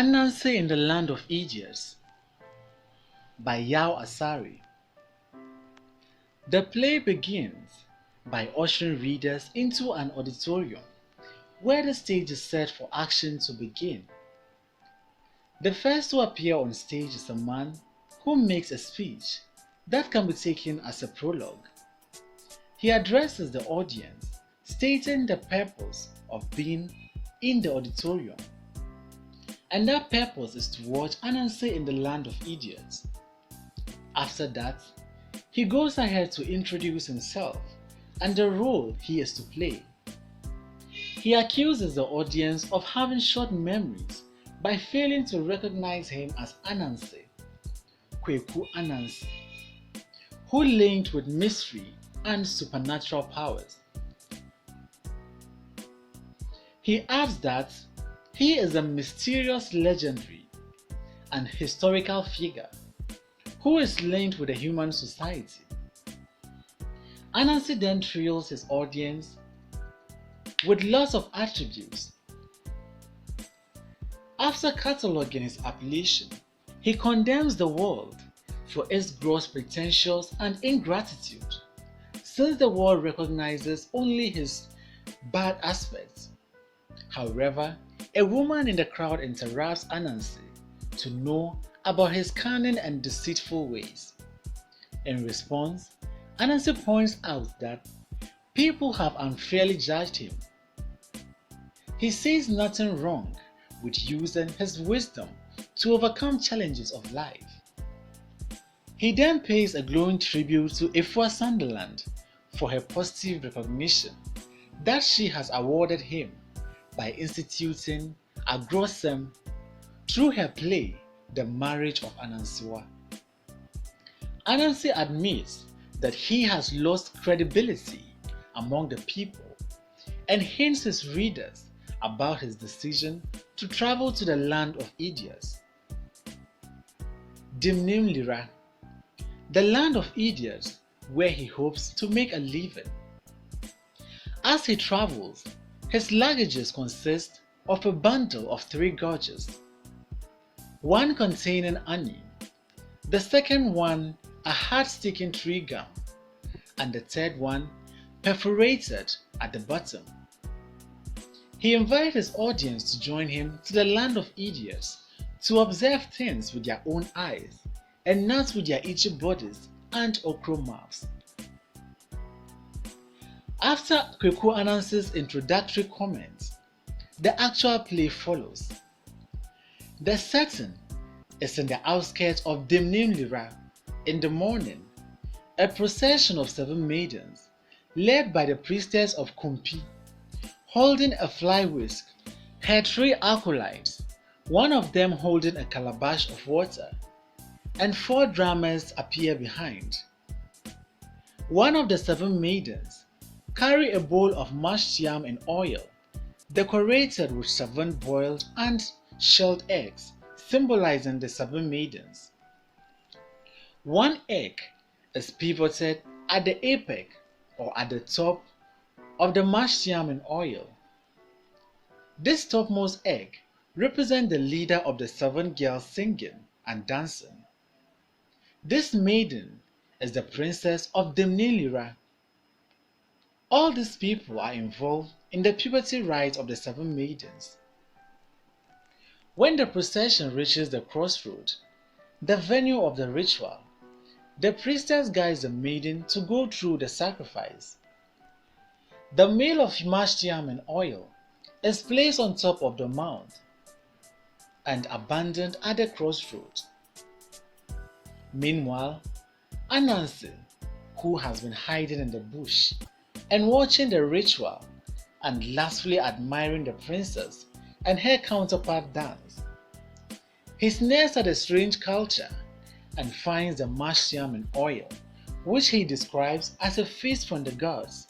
Anansi in the Land of Idiots by Asare. The play begins by ushering readers into an auditorium where the stage is set for action to begin. The first to appear on stage is a man who makes a speech that can be taken as a prologue. He addresses the audience, stating the purpose of being in the auditorium. And that purpose is to watch Anansi in the Land of Idiots. After that, he goes ahead to introduce himself and the role he is to play. He accuses the audience of having short memories by failing to recognize him as Anansi, Kweku Anansi, who linked with mystery and supernatural powers. He adds that he is a mysterious legendary and historical figure who is linked with the human society. Anansi then thrills his audience with lots of attributes. After cataloging his appellation, he condemns the world for its gross pretensions and ingratitude, since the world recognizes only his bad aspects. However, a woman in the crowd interrupts Anansi to know about his cunning and deceitful ways. In response, Anansi points out that people have unfairly judged him. He sees nothing wrong with using his wisdom to overcome challenges of life. He then pays a glowing tribute to Efua Sunderland for her positive recognition that she has awarded him by instituting Agrosem through her play The Marriage of Anansiwa. Anansi admits that he has lost credibility among the people and hints his readers about his decision to travel to the Land of Idiots. Dimnim Lira, the Land of Idiots, where he hopes to make a living. As he travels, his luggages consist of a bundle of 3 gauges, one containing honey, the second one a hard-sticking tree gum, and the third one perforated at the bottom. He invites his audience to join him to the Land of Idiots to observe things with their own eyes and not with their itchy bodies and okra mouths. After Kweku Anansi's introductory comments, the actual play follows. The setting is in the outskirts of Dimnim Lira. In the morning, a procession of 7 maidens, led by the priestess of Kumpi, holding a fly whisk, her 3 acolytes, one of them holding a calabash of water, and 4 drummers appear behind. One of the 7 maidens carry a bowl of mashed yam in oil, decorated with 7 boiled and shelled eggs, symbolizing the 7 maidens. 1 egg is pivoted at the apex or at the top of the mashed yam in oil. This topmost egg represents the leader of the 7 girls singing and dancing. This maiden is the princess of Dimnilira. All these people are involved in the puberty rites of the 7 maidens. When the procession reaches the crossroad, the venue of the ritual, the priestess guides the maiden to go through the sacrifice. The meal of mashed yam and oil is placed on top of the mound and abandoned at the crossroads. Meanwhile, Anansi, who has been hiding in the bush and watching the ritual and lastly admiring the princess and her counterpart dance, he sneers at the strange culture and finds the mashed yam and oil, which he describes as a feast from the gods.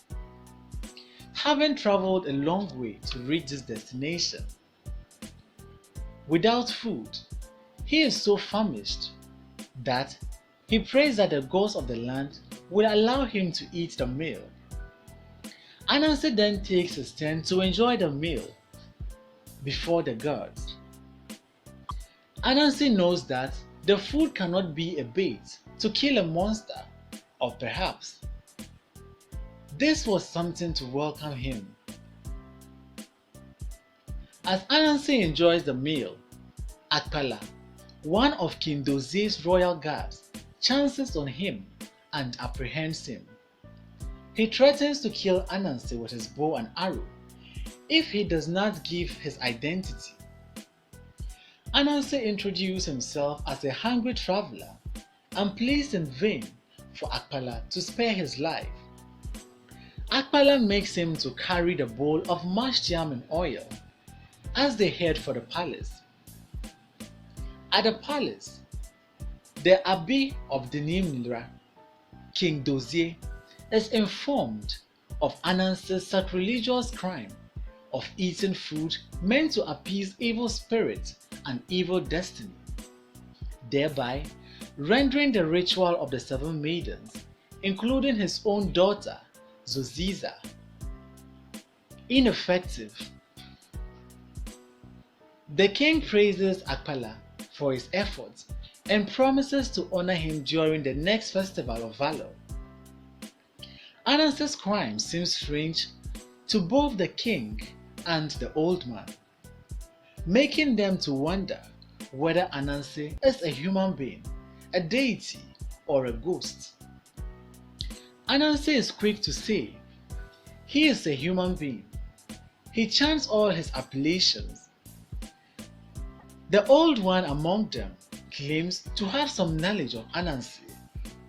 Having traveled a long way to reach this destination, without food, he is so famished that he prays that the gods of the land will allow him to eat the meal. Anansi then takes his turn to enjoy the meal before the gods. Anansi knows that the food cannot be a bait to kill a monster, or perhaps this was something to welcome him. As Anansi enjoys the meal, Akpala, one of King Dozie's royal guards, chances on him and apprehends him. He threatens to kill Anansi with his bow and arrow if he does not give his identity. Anansi introduced himself as a hungry traveler and pleads in vain for Akpala to spare his life. Akpala makes him to carry the bowl of mashed yam and oil as they head for the palace. At the palace, the Abbey of Denimra, King Dozie, is informed of Anansi's sacrilegious crime of eating food meant to appease evil spirits and evil destiny, thereby rendering the ritual of the 7 maidens, including his own daughter, Zoziza, ineffective. The king praises Akpala for his efforts and promises to honor him during the next festival of valor. Anansi's crime seems strange to both the king and the old man, making them to wonder whether Anansi is a human being, a deity, or a ghost. Anansi is quick to say he is a human being. He chants all his appellations. The old one among them claims to have some knowledge of Anansi,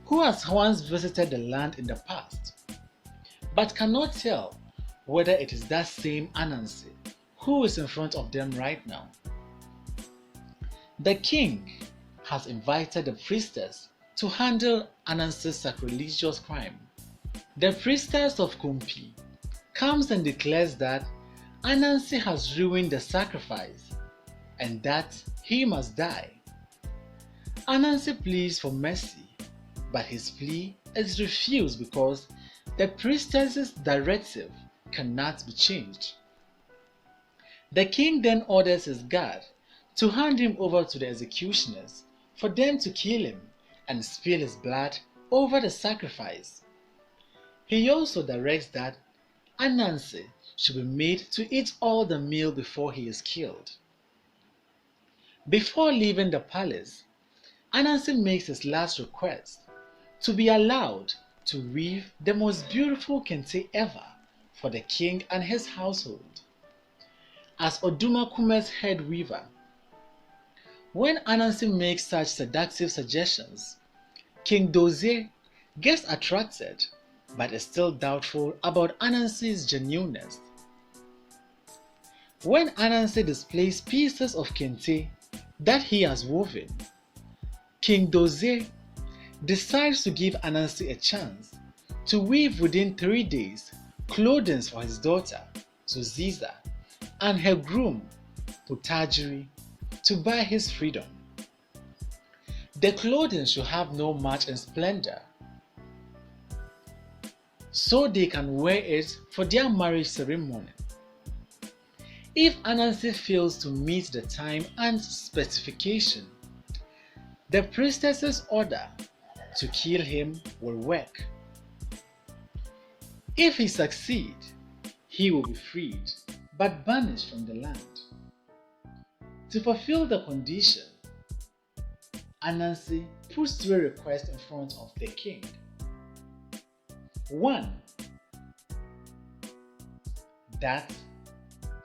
who has once visited the land in the past, but cannot tell whether it is that same Anansi who is in front of them right now. The king has invited the priestess to handle Anansi's sacrilegious crime. The priestess of Kumpi comes and declares that Anansi has ruined the sacrifice and that he must die. Anansi pleads for mercy, but his plea is refused because the priestess's directive cannot be changed. The king then orders his guard to hand him over to the executioners for them to kill him and spill his blood over the sacrifice. He also directs that Anansi should be made to eat all the meal before he is killed. Before leaving the palace, Anansi makes his last request to be allowed to weave the most beautiful kente ever for the king and his household. As Odumakume's head weaver, when Anansi makes such seductive suggestions, King Dozie gets attracted but is still doubtful about Anansi's genuineness. When Anansi displays pieces of kente that he has woven, King Dozie decides to give Anansi a chance to weave within 3 days clothing for his daughter, Zoziza, and her groom, Putajiri, to buy his freedom. The clothing should have no match in splendor, so they can wear it for their marriage ceremony. If Anansi fails to meet the time and specification, the priestess's order to kill him will work. If he succeeds, he will be freed but banished from the land. To fulfill the condition, Anansi puts 3 requests in front of the king. 1. That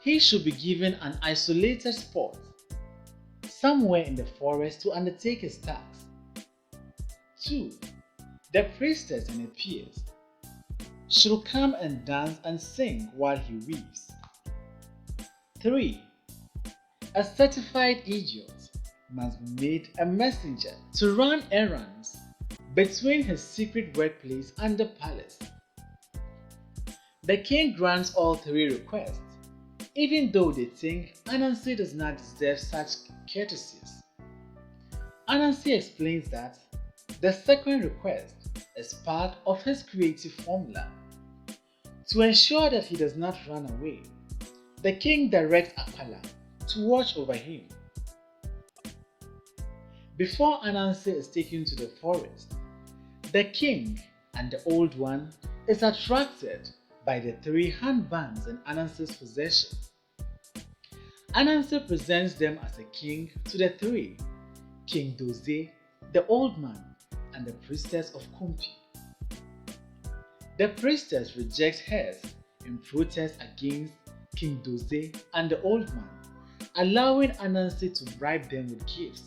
he should be given an isolated spot somewhere in the forest to undertake his task. 2. The priestess and her peers should come and dance and sing while he weaves. 3. A certified idiot must be made a messenger to run errands between his secret workplace and the palace. The king grants all 3 requests, even though they think Anansi does not deserve such courtesies. Anansi explains that the second request is part of his creative formula. To ensure that he does not run away, the king directs Akpala to watch over him. Before Anansi is taken to the forest, the king and the old one is attracted by the three handbands in Anansi's possession. Anansi presents them as a king to the three: King Doze, the old man, and the priestess of Kumpi. The priestess rejects hers in protest against King Doze and the old man, allowing Anansi to bribe them with gifts.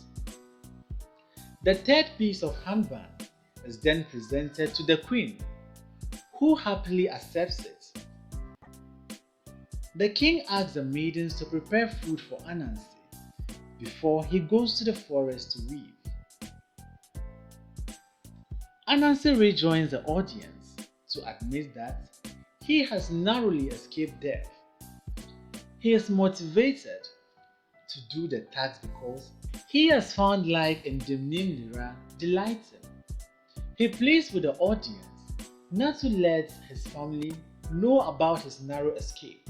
The third piece of handband is then presented to the queen, who happily accepts it. The king asks the maidens to prepare food for Anansi before he goes to the forest to weave. Anansi rejoins the audience to admit that he has narrowly escaped death. He is motivated to do the task because he has found life in Dimnim Lira delights him. He pleads with the audience not to let his family know about his narrow escape.